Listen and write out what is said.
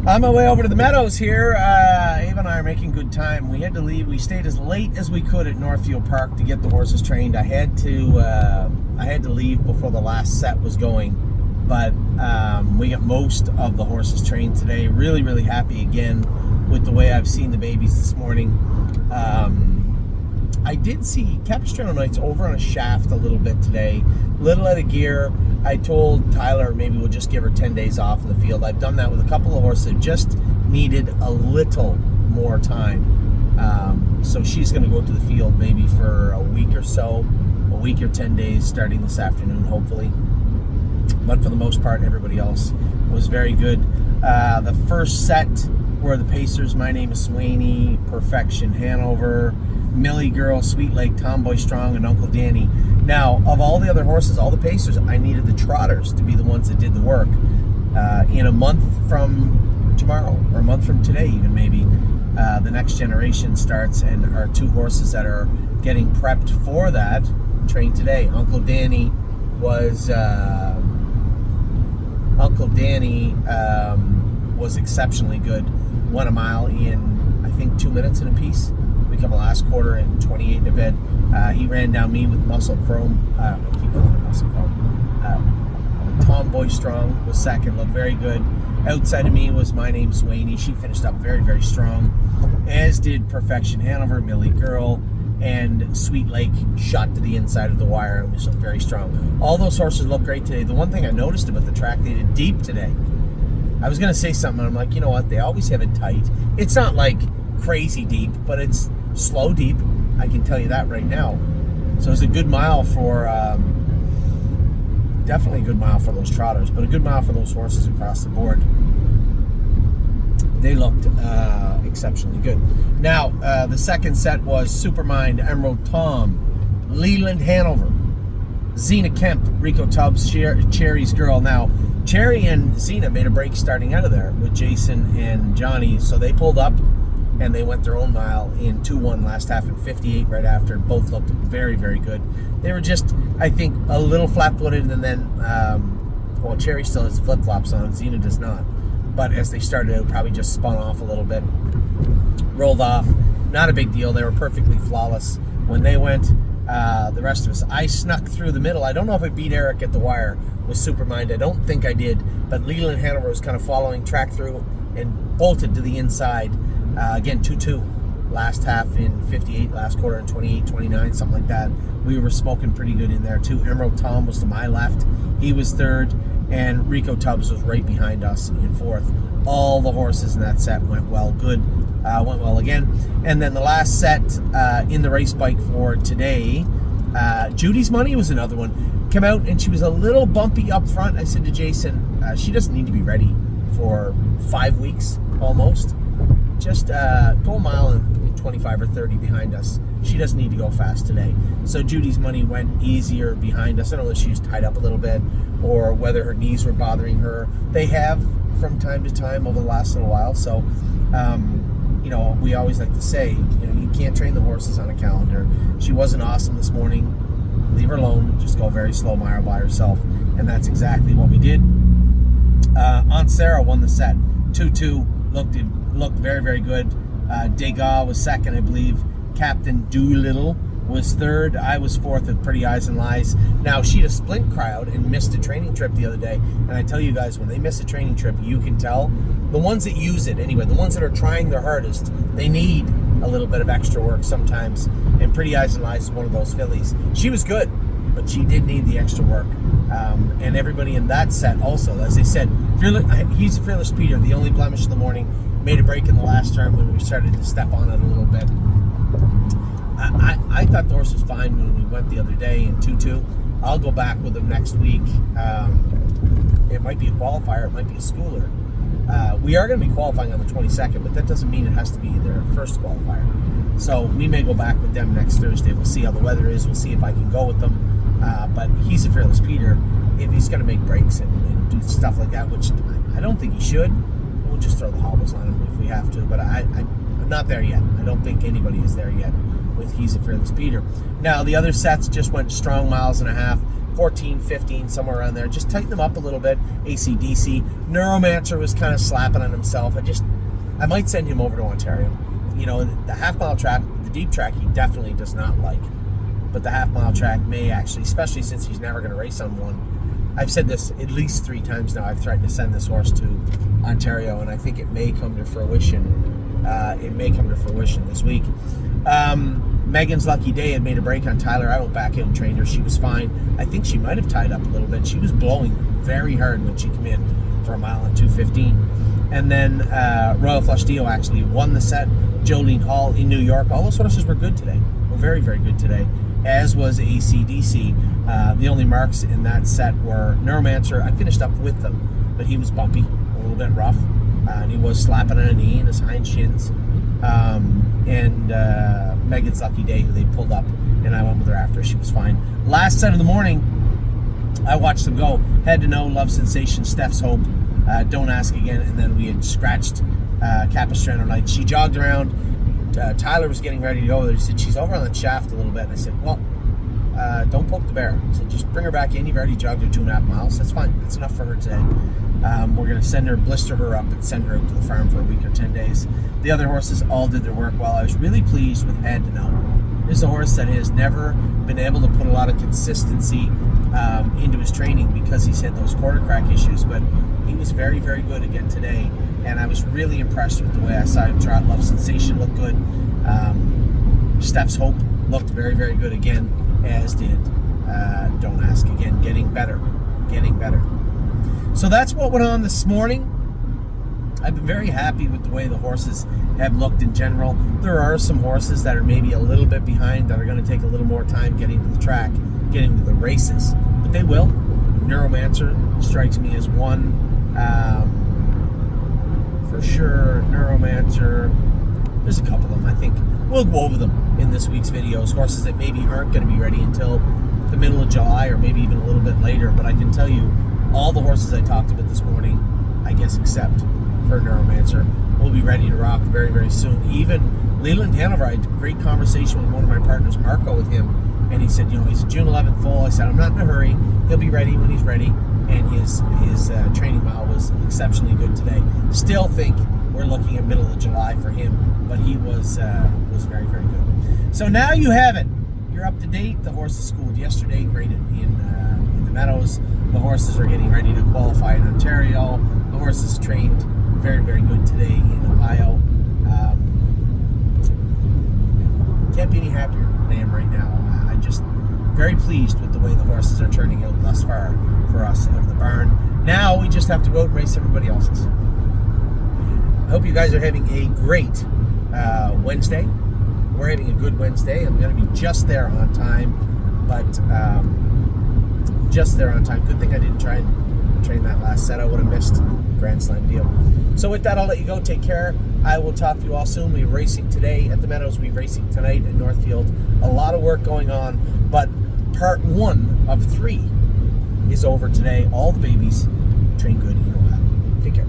On my way over to the meadows here, Ava and I are making good time. We had to leave. We stayed as late as we could at Northfield Park to get the horses trained. I had to leave before the last set was going, but we got most of the horses trained today. Really, really happy again with the way I've seen the babies this morning. I did see Capistrano Knights over on a shaft a little bit today. Little out of gear. I told Tyler maybe we'll just give her 10 days off in the field. I've done that with a couple of horses that just needed a little more time. So she's going to go to the field maybe for a week or so, a week or 10 days starting this afternoon, hopefully. But for the most part, everybody else was very good. The first set were the Pacers, My Name is Swaney, Perfection Hanover, Millie Girl, Sweet Lake, Tomboy Strong, and Uncle Danny. Now, of all the other horses, all the Pacers, I needed the trotters to be the ones that did the work. In a month from tomorrow, or a month from today even maybe, the next generation starts, and our two horses that are getting prepped for that trained today. Uncle Danny was exceptionally good. Won a mile in, I think, 2 minutes and a piece. Become a last quarter in 28 in a bed. He ran down me with Muscle Chrome. I keep calling it Muscle Chrome. Tomboy Strong was second, looked very good. Outside of me was My Name Swaney. She finished up very, very strong. As did Perfection Hanover, Millie Girl, and Sweet Lake shot to the inside of the wire and was very strong. All those horses look great today. The one thing I noticed about the track, they did deep today. I was going to say something, and I'm like, you know what? They always have it tight. It's not like crazy deep, but it's slow deep. I can tell you that right now. So it's a good mile for, definitely a good mile for those trotters, but a good mile for those horses across the board. They looked exceptionally good. Now, the second set was Supermind, Emerald Tom, Leland Hanover, Xena Kemp, Rico Tubbs, Cherry's Girl. Now, Cherry and Xena made a break starting out of there with Jason and Johnny, so they pulled up and they went their own mile in 2-1 last half and 58 right after. Both looked very, very good. They were just, I think, a little flat-footed, and then, well, Cherry still has flip-flops on, Xena does not. But as they started out, probably just spun off a little bit, rolled off. Not a big deal. They were perfectly flawless when they went. The rest of us, I snuck through the middle. I don't know if I beat Eric at the wire with Supermind. I don't think I did, but Leland Hanover was kind of following track through and bolted to the inside. Again, 2-2 last half in 58, last quarter in 28, 29, something like that. We were smoking pretty good in there too. Emerald Tom was to my left. He was third, and Rico Tubbs was right behind us in fourth. All the horses in that set went well. Good. Went well again. And then the last set in the race bike for today, Judy's Money was another one. Came out and she was a little bumpy up front. I said to Jason, she doesn't need to be ready for 5 weeks almost. Just go a mile and 25 or 30 behind us. She doesn't need to go fast today. So Judy's Money went easier behind us. I don't know if she was tied up a little bit or whether her knees were bothering her. They have from time to time over the last little while. So, you know, we always like to say, you know, you can't train the horses on a calendar. She wasn't awesome this morning. Leave her alone. Just go very slow mile by herself. And that's exactly what we did. Aunt Sarah won the set. 2-2. Looked very, very good. Degas was second, I believe. Captain Doolittle was third. I was fourth with Pretty Eyes and Lies. Now, she had a splint crowd and missed a training trip the other day. And I tell you guys, when they miss a training trip, you can tell. The ones that use it, anyway, the ones that are trying their hardest, they need a little bit of extra work sometimes. And Pretty Eyes and Lies is one of those fillies. She was good, but she did need the extra work. And everybody in that set also, as I said, he's a fearless Peter, the only blemish of the morning. Made a break in the last turn when we started to step on it a little bit. I thought the horse was fine when we went the other day in 2-2. I'll go back with him next week. It might be a qualifier, it might be a schooler. We are going to be qualifying on the 22nd, but that doesn't mean it has to be their first qualifier. So we may go back with them next Thursday. We'll see how the weather is. We'll see if I can go with them. But he's a fearless Peter. If he's going to make breaks and do stuff like that, which I don't think he should, we'll just throw the hobbles on him if we have to. But I'm not there yet. I don't think anybody is there yet with He's a Fearless Peter. Now, the other sets just went strong miles and a half. 14, 15, somewhere around there. Just tighten them up a little bit. AC/DC. Neuromancer was kind of slapping on himself. I might send him over to Ontario. You know, the half-mile track, the deep track, he definitely does not like. But the half-mile track may actually, especially since he's never going to race on one. I've said this at least 3 times now. I've tried to send this horse to Ontario, and I think it may come to fruition. It may come to fruition this week. Megan's Lucky Day had made a break on Tyler. I went back in and trained her. She was fine. I think she might have tied up a little bit. She was blowing very hard when she came in for a mile and 2:15. And then Royal Flush Dio actually won the set. Jolene Hall in New York. All those horses were good today. Were very, very good today, as was AC/DC. The only marks in that set were Neuromancer. I finished up with them, but he was bumpy, a little bit rough, and he was slapping on a knee and his hind shins. And Megan's Lucky Day, who they pulled up, and I went with her after. She was fine. Last set of the morning, I watched them go. Head to Know, Love Sensation, Steph's Hope, Don't Ask Again, and then we had scratched Capistrano Night. She jogged around. Tyler was getting ready to go. He said, she's over on the shaft a little bit. And I said, well, don't poke the bear. I said, just bring her back in. You've already jogged her 2.5 miles. That's fine. That's enough for her today. We're going to send her, blister her up, and send her out to the farm for a week or 10 days. The other horses all did their work well. I was really pleased with Head to Know. This is a horse that has never been able to put a lot of consistency into his training because he's had those quarter crack issues, but he was very, very good again today, and I was really impressed with the way I saw him trot. Love Sensation looked good. Steph's Hope looked very, very good again, as did Don't Ask Again. Getting better. So that's what went on this morning. I've been very happy with the way the horses have looked in general. There are some horses that are maybe a little bit behind that are going to take a little more time getting to the track, getting to the races, but they will. Neuromancer strikes me as one for sure. Neuromancer, there's a couple of them. I think we'll go over them in this week's videos. Horses that maybe aren't going to be ready until the middle of July or maybe even a little bit later, but I can tell you all the horses I talked about this morning, I guess except for Neuromancer, will be ready to rock very, very soon. Even Leland Hanover, I had a great conversation with one of my partners, Marco, with him, and he said, you know, he's a June 11th foal. I said, I'm not in a hurry. He'll be ready when he's ready, and his training mile was exceptionally good today. Still think we're looking at middle of July for him, but he was very, very good. So now you have it. You're up to date. The horses schooled yesterday, graded in the Meadows. The horses are getting ready to qualify in Ontario. The horses trained very, very good today in Ohio. Can't be any happier than I am right now. I'm just very pleased with the way the horses are turning out thus far for us out of the barn. Now we just have to go out and race everybody else's. I hope you guys are having a great Wednesday. We're having a good Wednesday. I'm going to be just there on time, but just there on time. Good thing I didn't try and train that last set. I would have missed Grand Slam deal. So with that, I'll let you go. Take care. I will talk to you all soon. We're racing today at the Meadows. We're racing tonight at Northfield. A lot of work going on, but part 1 of 3 is over today. All the babies train good in Ohio. Take care.